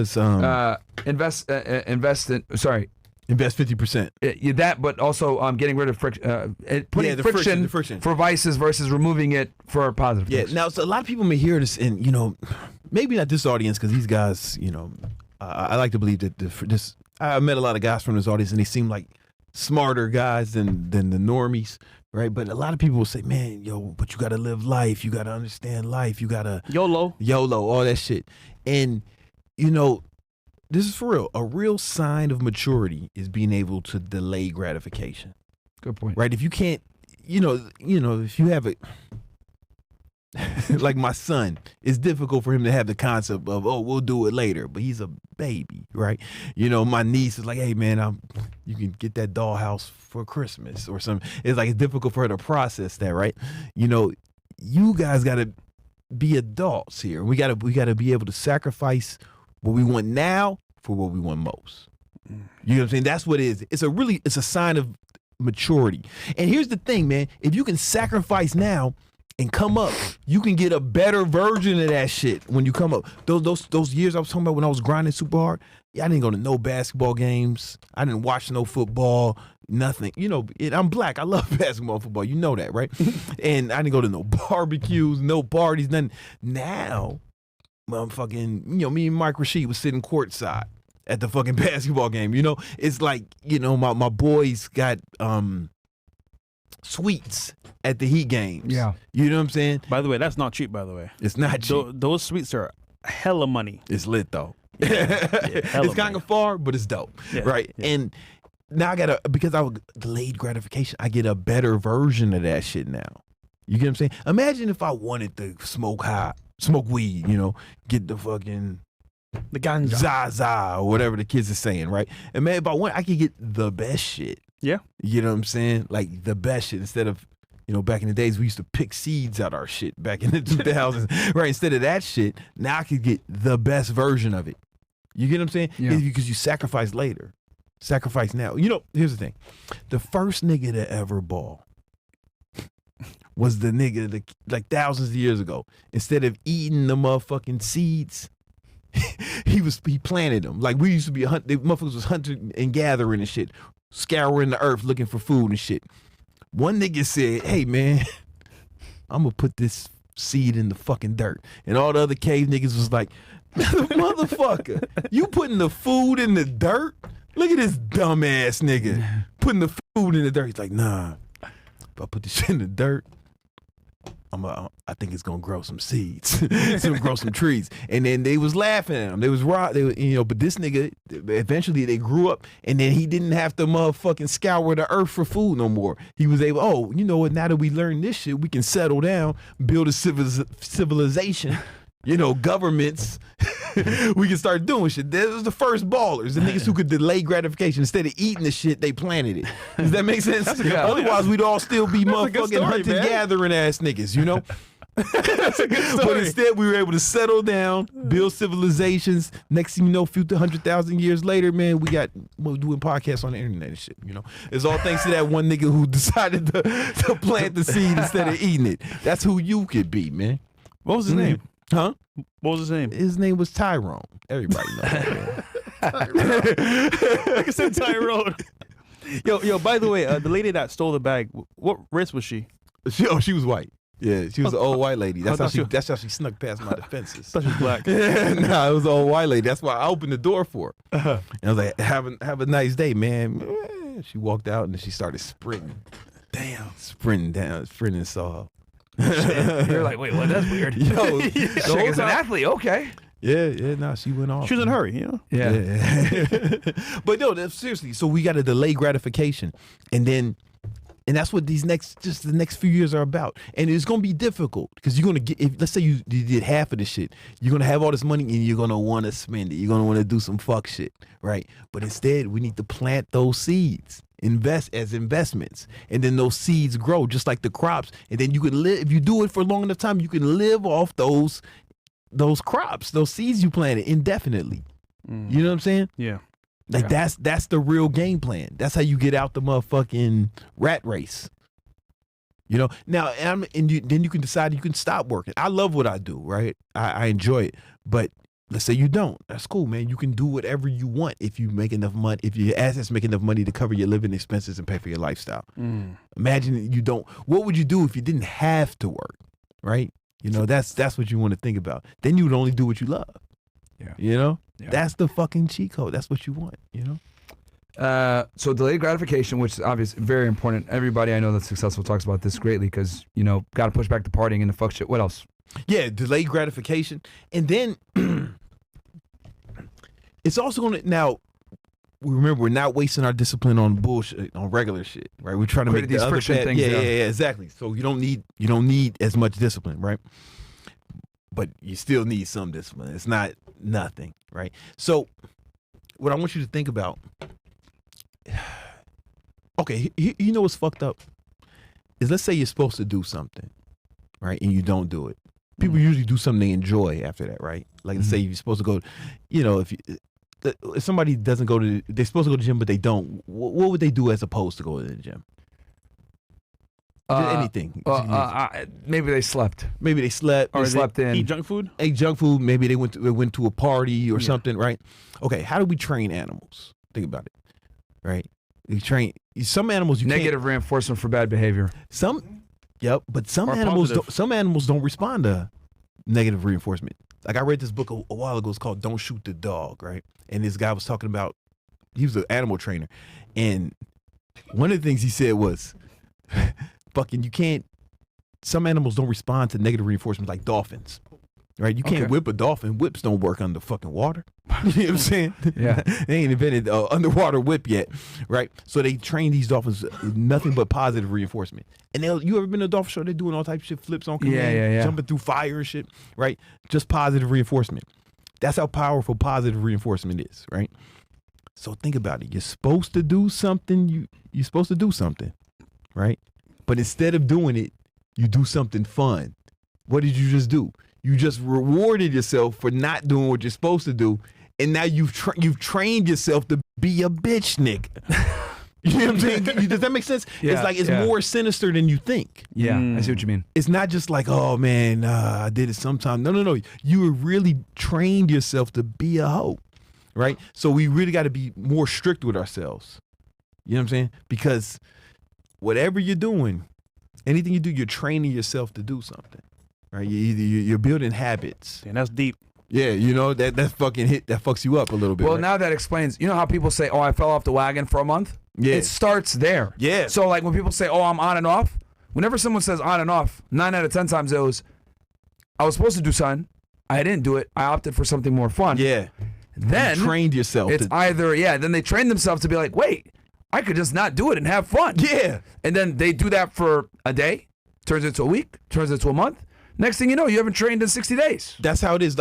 It's, invest in. Sorry. Invest 50%. That, but also putting friction for vices versus removing it for positive things. Now, so a lot of people may hear this, and maybe not this audience, because these guys, I like to believe that I met a lot of guys from this audience, and they seem like smarter guys than the normies, right? But a lot of people will say, man, but you got to live life, you got to understand life, you got to YOLO, all that shit, and this is for real. A real sign of maturity is being able to delay gratification. Good point. Right? If you can't, if you have it, like my son, it's difficult for him to have the concept of, we'll do it later, but he's a baby, right? My niece is like, hey man, you can get that dollhouse for Christmas or something. It's like, it's difficult for her to process that, right? You guys got to be adults here. We got to be able to sacrifice what we want now for what we want most. You know what I'm saying? That's what it is. It's a sign of maturity. And here's the thing, man. If you can sacrifice now and come up, you can get a better version of that shit when you come up. Those years I was talking about when I was grinding super hard, I didn't go to no basketball games. I didn't watch no football, nothing. I'm black. I love basketball and football. You know that, right? And I didn't go to no barbecues, no parties, nothing. Now, fucking, me and Mike Rashid was sitting courtside at the fucking basketball game. It's like, my boys got suites at the Heat games. Yeah. You know what I'm saying? By the way, that's not cheap, by the way. It's not cheap. Those suites are hella money. It's lit, though. It's kind of far, but it's dope. Right? Yeah. And now because I delayed gratification, I get a better version of that shit now. You get what I'm saying? Imagine if I wanted to smoke weed, get the fucking the ganja, Zaza, or whatever the kids are saying, right? And man, if I want, I could get the best shit. Yeah. You know what I'm saying? Like the best shit, instead of, back in the days we used to pick seeds out our shit back in the 2000s, right? Instead of that shit, now I could get the best version of it. You get what I'm saying? Yeah. It's because you sacrifice later. Sacrifice now. Here's the thing. The first nigga to ever ball was the nigga that, like thousands of years ago. Instead of eating the motherfucking seeds, he planted them. Like we used to be the motherfuckers was hunting and gathering and shit, scouring the earth looking for food and shit. One nigga said, hey man, I'm gonna put this seed in the fucking dirt. And all the other cave niggas was like, motherfucker, you putting the food in the dirt? Look at this dumbass nigga putting the food in the dirt. He's like, nah, if I put this shit in the dirt, I think it's gonna grow some seeds. It's gonna grow some trees. And then they was laughing at him. They was but this nigga, eventually they grew up, and then he didn't have to motherfucking scour the earth for food no more. He was able, you know what, now that we learned this shit, we can settle down, build a civilization, governments. We can start doing shit. That was the first ballers, the niggas who could delay gratification. Instead of eating the shit, they planted it. Does that make sense? Otherwise, we'd all still be motherfucking hunting-gathering ass niggas, That's a good story. But instead, we were able to settle down, build civilizations. Next thing you know, 100,000 years later, man, we're doing podcasts on the internet and shit. It's all thanks to that one nigga who decided to plant the seed instead of eating it. That's who you could be, man. What was his name? Huh? What was his name? His name was Tyrone. Everybody knows that, man. Like I said, Tyrone. Yo, by the way, the lady that stole the bag, what race was she? She was white. Yeah, she was an old white lady. That's how she snuck past my defenses. I thought she was black. Nah, it was an old white lady. That's why I opened the door for her. And I was like, have a nice day, man. She walked out and then she started sprinting. Damn. Sprinting saw. You're like, wait, what? That's weird. Yo, she's an athlete, okay. Yeah, she went off. She was in a hurry, Yeah. But no, seriously, so we got to delay gratification. And that's what the next few years are about. And it's going to be difficult because you're going to let's say you did half of the shit, you're going to have all this money and you're going to want to spend it. You're going to want to do some fuck shit, right? But instead, we need to plant those seeds. Invest as investments, and then those seeds grow just like the crops, and then you can live. If you do it for a long enough time, you can live off those crops, those seeds you planted indefinitely. You know what I'm saying? Yeah. Like that's the real game plan. That's how you get out the motherfucking rat race. Now then you can decide you can stop working. I love what I do, right? I enjoy it, but let's say you don't. That's cool, man. You can do whatever you want if you make enough money, if your assets make enough money to cover your living expenses and pay for your lifestyle. Imagine you don't. What would you do if you didn't have to work, right? You know, that's what you want to think about. Then you would only do what you love. Yeah. You know? Yeah. That's the fucking cheat code. That's what you want, you know? So delayed gratification, which is obviously very important. Everybody I know that's successful talks about this greatly because, you know, got to push back the partying and the fuck shit. What else? Yeah, delayed gratification. And then it's also going to, now, remember, we're not wasting our discipline on bullshit, on regular shit, right? We're trying to make these the other friction bad, things. yeah, exactly. So you don't need as much discipline, right? But you still need some discipline. It's not nothing, right? So what I want you to think about, okay, you know what's fucked up? Is let's say you're supposed to do something, right? And you don't do it. People usually do something they enjoy after that, right? Like let's say you're supposed to go, you know, if somebody doesn't go to, they're supposed to go to the gym, but they don't, what would they do as opposed to going to the gym? Anything. Maybe they slept. Maybe they slept. Or they slept in. Eat junk food? Ate junk food. Maybe they went to a party or something, right? Okay, how do we train animals? Think about it, right? You train some animals. Negative reinforcement for bad behavior. But some animals don't respond to negative reinforcement. Like I read this book a while ago. It's called "Don't Shoot the Dog," right? And this guy was talking about, he was an animal trainer, and one of the things he said was, "Fucking, you can't." Some animals don't respond to negative reinforcement, like dolphins, right? You can't whip a dolphin. Whips don't work under fucking water. You know what I'm saying? Yeah. They ain't invented underwater whip yet, right? So they train these dolphins with nothing but positive reinforcement. And you ever been to a dolphin show? They're doing all types of shit, flips on command, jumping through fire and shit, right? Just positive reinforcement. That's how powerful positive reinforcement is, right? So think about it. You're supposed to do something. You're supposed to do something, right? But instead of doing it, you do something fun. What did you just do? You just rewarded yourself for not doing what you're supposed to do, and now you've trained yourself to be a bitch nigga. You know what I'm saying? Does that make sense? Yeah, it's more sinister than you think. Yeah, I see what you mean. It's not just like, oh man, I did it sometime. No. You really trained yourself to be a hoe, right? So we really got to be more strict with ourselves. You know what I'm saying? Because whatever you're doing, anything you do, you're training yourself to do something, right? You're building habits. And that's deep. Yeah, you know, that fucking hit, that fucks you up a little bit. Well, right? now that explains, you know how people say, oh, I fell off the wagon for a month? Yeah. It starts there. Yeah. So like when people say, oh, I'm on and off, whenever someone says on and off, 9 out of 10 times it was, I was supposed to do something, I didn't do it, I opted for something more fun. Yeah. Then you trained yourself. It's then they train themselves to be like, wait, I could just not do it and have fun. Yeah. And then they do that for a day, turns into a week, turns into a month. Next thing you know, you haven't trained in 60 days. That's how it is. Like